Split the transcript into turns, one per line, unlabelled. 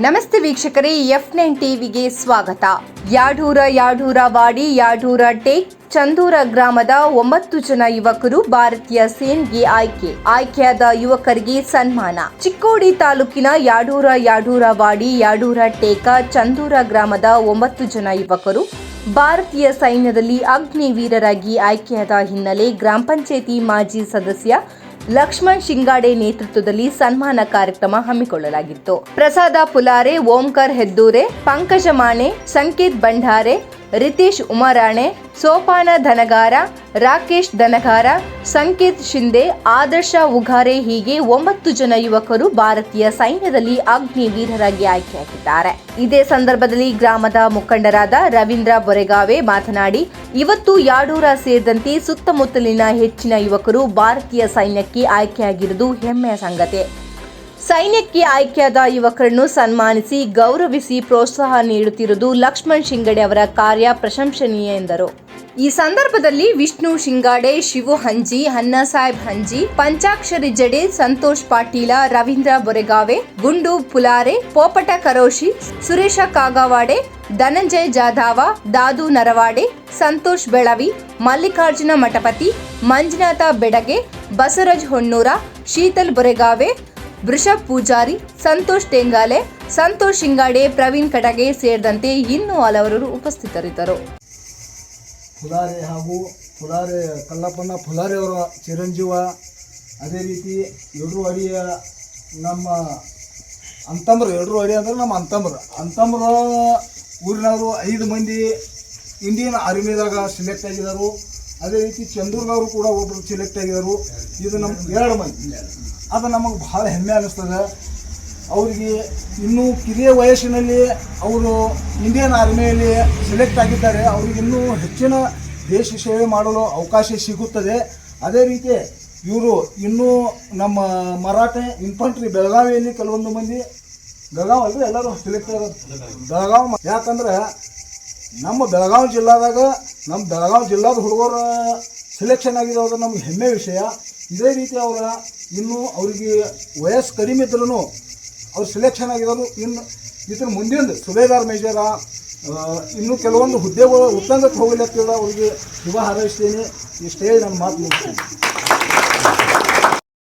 ನಮಸ್ತೆ ವೀಕ್ಷಕರೇ, F9 ಟಿವಿಗೆ ಸ್ವಾಗತ. ಯಾಡೂರ ವಾಡಿ ಯಾಡೂರ ಟೇಕ್ ಚಂದೂರ ಗ್ರಾಮದ 9 ಜನ ಯುವಕರು ಭಾರತೀಯ ಸೇನೆಗೆ ಆಯ್ಕೆಯಾದ ಯುವಕರಿಗೆ ಸನ್ಮಾನ. ಚಿಕ್ಕೋಡಿ ತಾಲೂಕಿನ ಯಾಡೂರ ವಾಡಿ ಯಾಡೂರ ಟೇಕ ಚಂದೂರ ಗ್ರಾಮದ 9 ಜನ ಯುವಕರು ಭಾರತೀಯ ಸೈನ್ಯದಲ್ಲಿ ಅಗ್ನಿವೀರರಾಗಿ ಆಯ್ಕೆಯಾದ ಹಿನ್ನೆಲೆ ಗ್ರಾಮ ಪಂಚಾಯಿತಿ ಮಾಜಿ ಸದಸ್ಯ ಲಕ್ಷ್ಮಣ್ ಶಿಂಗಾಡೆ ನೇತೃತ್ವದಲ್ಲಿ ಸನ್ಮಾನ ಕಾರ್ಯಕ್ರಮ ಹಮ್ಮಿಕೊಳ್ಳಲಾಗಿತ್ತು. ಪ್ರಸಾದ ಪುಲಾರೆ, ಓಂಕರ್ ಹೆದ್ದೂರೆ, ಪಂಕಜ ಮಾಣೆ, ಸಂಕೇತ್ ಭಂಡಾರೆ, ರಿತೇಶ್ ಉಮರಾಣೆ, ಸೋಪಾನ ಧನಗಾರ, ರಾಕೇಶ್ ಧನಗಾರ, ಸಂಕೇತ್ ಶಿಂದೆ, ಆದರ್ಶ ಉಗಾರೆ ಹೀಗೆ 9 ಜನ ಯುವಕರು ಭಾರತೀಯ ಸೈನ್ಯದಲ್ಲಿ ಅಗ್ನಿವೀರರಾಗಿ ಆಯ್ಕೆಯಾಗಿದ್ದಾರೆ. ಇದೇ ಸಂದರ್ಭದಲ್ಲಿ ಗ್ರಾಮದ ಮುಖಂಡರಾದ ರವೀಂದ್ರ ಬೊರೆಗಾವೆ ಮಾತನಾಡಿ, ಇವತ್ತು ಯಾಡೂರ ಸೇರಿದಂತೆ ಸುತ್ತಮುತ್ತಲಿನ ಹೆಚ್ಚಿನ ಯುವಕರು ಭಾರತೀಯ ಸೈನ್ಯಕ್ಕೆ ಆಯ್ಕೆಯಾಗಿರುವುದು ಹೆಮ್ಮೆಯ ಸಂಗತಿ. ಸೈನ್ಯಕ್ಕೆ ಆಯ್ಕೆಯಾದ ಯುವಕರನ್ನು ಸನ್ಮಾನಿಸಿ ಗೌರವಿಸಿ ಪ್ರೋತ್ಸಾಹ ನೀಡುತ್ತಿರುವುದು ಲಕ್ಷ್ಮಣ್ ಶಿಂಗಾಡೆ ಅವರ ಕಾರ್ಯ ಪ್ರಶಂಸನೀಯ ಎಂದರು. ಈ ಸಂದರ್ಭದಲ್ಲಿ ವಿಷ್ಣು ಶಿಂಗಾಡೆ, ಶಿವು ಹಂಜಿ, ಅಣ್ಣಾಸಾಹೇಬ್ ಹಂಜಿ, ಪಂಚಾಕ್ಷರಿ ಜಡೆ, ಸಂತೋಷ್ ಪಾಟೀಲ, ರವೀಂದ್ರ ಬೊರೆಗಾವೆ, ಗುಂಡು ಪುಲಾರೆ, ಪೋಪಟ ಕರೋಶಿ, ಸುರೇಶ ಕಾಗವಾಡೆ, ಧನಂಜಯ ಜಾಧವ, ದಾದು ನರವಾಡೆ, ಸಂತೋಷ್ ಬೆಳವಿ, ಮಲ್ಲಿಕಾರ್ಜುನ ಮಠಪತಿ, ಮಂಜುನಾಥ ಬೆಡಗೆ, ಬಸವರಾಜ್ ಹೊನ್ನೂರ, ಶೀತಲ್ ಬೊರೆಗಾವೆ, ವೃಷಭ್ ಪೂಜಾರಿ, ಸಂತೋಷ್ ಟೆಂಗಾಲೆ, ಸಂತೋಷ್ ಶಿಂಗಾಡೆ, ಪ್ರವೀಣ್ ಕಟಗೆ ಸೇರಿದಂತೆ ಇನ್ನೂ ಹಲವರು ಉಪಸ್ಥಿತರಿದ್ದರು.
ಫುಲಾರೆ ಹಾಗೂ ಫುಲಾರೆ ಕಲ್ಲಪ್ಪಣ್ಣ ಫುಲಾರೆ ಅವರ ಚಿರಂಜೀವ, ಅದೇ ರೀತಿ ಯಡ್ರವಾಡಿಯ ನಮ್ಮ ಅಂತಂಬ್ರು, ಯಡ್ರವಾಡಿ ಅಂದ್ರೆ ನಮ್ಮ ಅಂತಂಬ್ರ ಊರಿನವರು 5 ಮಂದಿ ಇಂಡಿಯನ್ ಆರ್ಮಿದಾಗ ಸೆಲೆಕ್ಟ್ ಆಗಿದ್ದಾರೆ. ಅದೇ ರೀತಿ ಚಂದೂರ್ನವರು ಕೂಡ ಒಬ್ಬರು ಸೆಲೆಕ್ಟ್ ಆಗಿದ್ದಾರೆ. ಇದು ನಮ್ಮ 2 ಮಂದಿ. ಅದು ನಮಗೆ ಭಾಳ ಹೆಮ್ಮೆ ಅನ್ನಿಸ್ತದೆ. ಅವರಿಗೆ ಇನ್ನೂ ಕಿರಿಯ ವಯಸ್ಸಿನಲ್ಲಿ ಅವರು ಇಂಡಿಯನ್ ಆರ್ಮಿಯಲ್ಲಿ ಸೆಲೆಕ್ಟ್ ಆಗಿದ್ದಾರೆ. ಅವ್ರಿಗೆ ಇನ್ನೂ ಹೆಚ್ಚಿನ ದೇಶ ಸೇವೆ ಮಾಡಲು ಅವಕಾಶ ಸಿಗುತ್ತದೆ. ಅದೇ ರೀತಿ ಇವರು ಇನ್ನೂ ನಮ್ಮ ಮರಾಠ ಇನ್ಫಂಟ್ರಿ ಬೆಳಗಾವಿಯಲ್ಲಿ ಕೆಲವೊಂದು ಮಂದಿ, ಬೆಳಗಾವಿ ಅಲ್ಲದೆ ಎಲ್ಲರೂ ಸೆಲೆಕ್ಟ್ ಆಗೋದು ಬೆಳಗಾವಿ. ಯಾಕಂದ್ರೆ ನಮ್ಮ ಬೆಳಗಾವಿ ಜಿಲ್ಲಾದ ಹುಡುಗರ ಸೆಲೆಕ್ಷನ್ ಆಗಿರೋದು ನಮ್ಗೆ ಹೆಮ್ಮೆ ವಿಷಯ. ಇದೇ ರೀತಿ ಇನ್ನೂ ಅವರಿಗೆ ವಯಸ್ಸು ಕಡಿಮೆ ಇದ್ರೂ ಅವ್ರು ಸೆಲೆಕ್ಷನ್ ಆಗಿರೋದು. ಇನ್ನು ಇದ್ರ ಮುಂದಿನ ಸುಬೇದಾರ್ ಮೇಜರ ಇನ್ನೂ ಕೆಲವೊಂದು ಹುದ್ದೆಗಳು ಉತ್ತಂಗಕ್ಕೆ ಹೋಗಲಿಕ್ಕೆ ಅವರಿಗೆ ಶುಭ ಹಾರೈಸ್ತೇನೆ. ಇಷ್ಟೇ ನನ್ನ ಮಾತು ಮುಗಿಸ್ತೀನಿ.